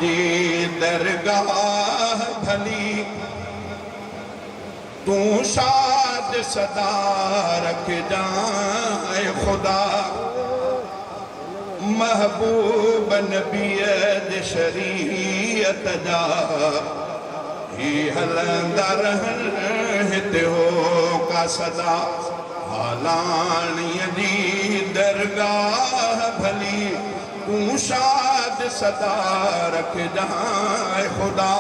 जी दरगाह भली तू शाद सदा रख जाए खुदा महबूब नबीद शरीयत जा ही हलंदा रहन हिते हो का सदा हालाणीअ जी दरगाह भली तू शाद सदा रख जाए खुदा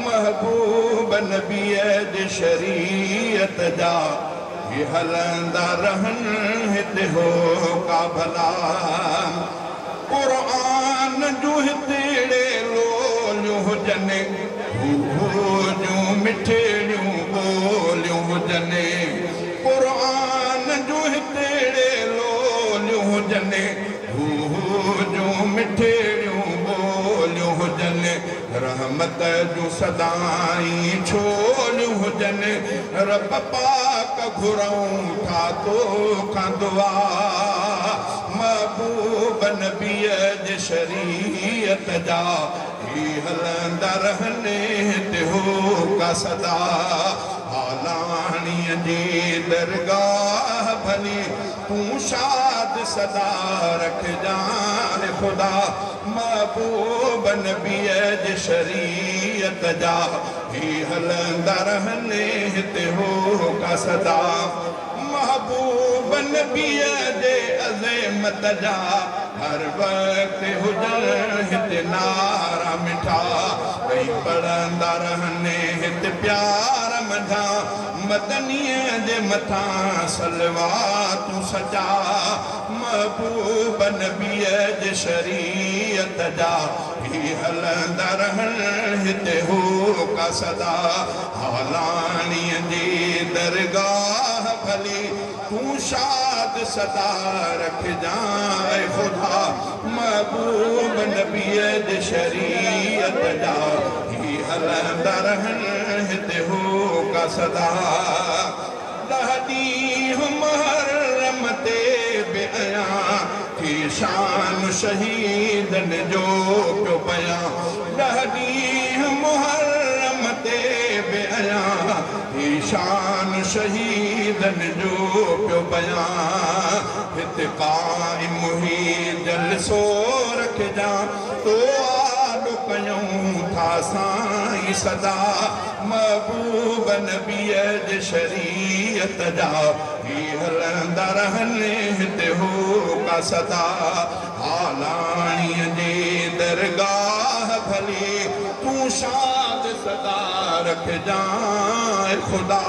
महबूब नबीद शरीयत जा ही हलंदा रहन हिते हो का भला कुरान जो हितेड़े लोलियूं हुजनि जूं मिठड़ियूं ॿोलियूं हुजनि कुरान जो हितेड़े लोलियूं हुजनि जूं मिठड़ियूं ॿोलियूं हुजनि रहमत जूं सदाई छोलियूं हुजनि रब पाक घुरऊं ठातो खां दुआ महबूब नबीद शरीयत जा ही हलंदा रहने हिते हो का सदा हालाणीअ जी दरगाह भली तू शाद सदा रख जाए खुदा महबूब नबीद शरीयत जा ही हलंदा रहने हिते हो का सदा महबूब नबीद अज़मत जा हर वक्त हुजन हिते नारा मिठा भई पढ़ंदा रहने हिते प्यार मझा मदनीअ जे मथां सलवातूं सजा महबूब नबीद शरीयत जा ही हलंदा रहन हिते हो का सदा हालाणीअ जी दरगाह भली तू शाद सदा रख जाए खुदा महबूब नबीद शरीयत जा ही हलंदा रहन हिते हो का सदा दहदी मुहर्रम ते बयां की शान शहीदन जो पियो बयां दहदी मुहर्रम ते बयां की शान शहीदन जो पियो बयां हिते क़ाइम हुई जलसो रख जा तो आॾो कयूं था साईं सदा महबूब नबीद शरीयत जा ही हलंदा रहने हिते हो का सदा हालाणीअ जी दरगाह भली तू शाद सदा रख जाए खुदा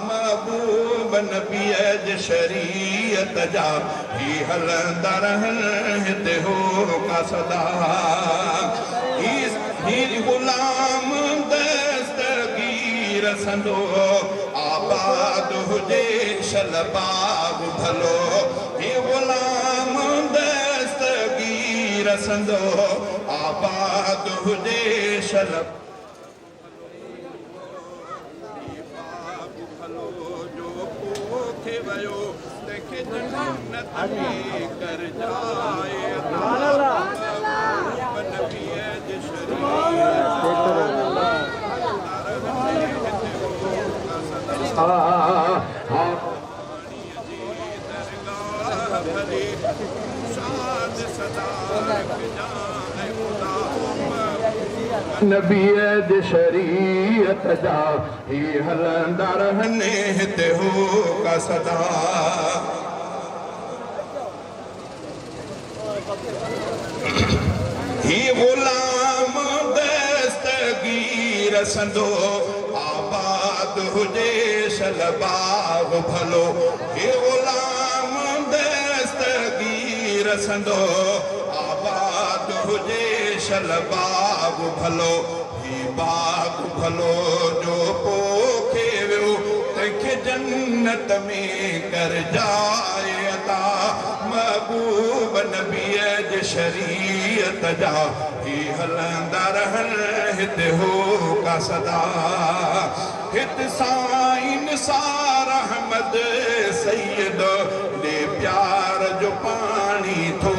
महबूब नबीद शरीयत जा ही हलंदा रहन हिते हो का सदा ही गुलाम दस्तगीर संदो आबाद हुजे शलबाग भलो ही गुलाम दस्तगीर संदो आबाद हुजे शलब कर जाए नबीद शरीयत जा ही हलंदा रहने हिते हो का सदा ही गुलाम दस्तगीर संदो आबाद हुजे शलबाग भलो ही गुलाम दस्तगीर संदो आबाद हुजे शलबाग भलो ही बाग भलो जो पोखे वियो तंहिंखे जन्नत में कर जाए अता महबूब नबीद शरीयत जा ही हलंदा रहन हिते हो का सदा हित साईं निसार अहमद सैयद दे प्यार जो पानी थो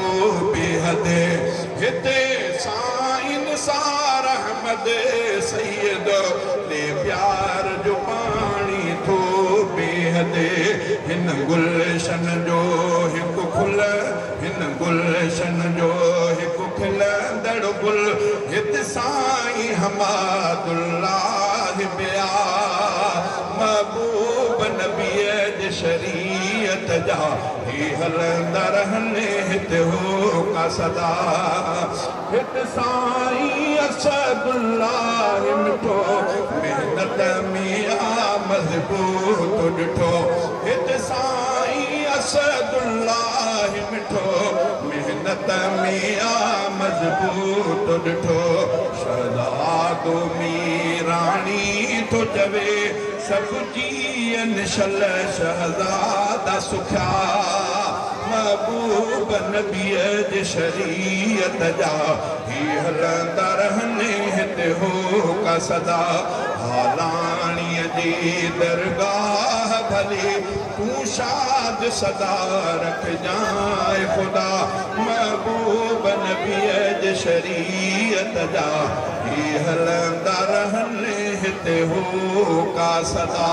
बेहद हिते साईं निसार अहमद सैयद ने प्यार जो पानी थो बेहद हिन गुलशन जो हिकु खुल हिन गुलशन जो हिकु खिलंदड़ गुल हित साईं हमादुल्लाह बिया महबूब नबीअ जे शरीयत जा ही हलंदा रहनि हिते हो का सदा हित साईं असदुल्लाह मिठो मेहनत में आ मज़बूत ॾिठो हित साईं असदुल्लाह मिठो मेहनत में आ मज़बूत ॾिठो शहज़ादो मीराणी थो चवे सभु जीअनि शल शहज़ादा सुखिया महबूब नबीअ जे शरीयत जा ही हलंदा रहनि हिते हो का सदा हालाणीअ जी दरगाह भले तूं शाद सदा रखजांइ ख़ुदा महबूब नबीअ जे शरीयत जा ही हलंदा रहनि हिते हो का सदा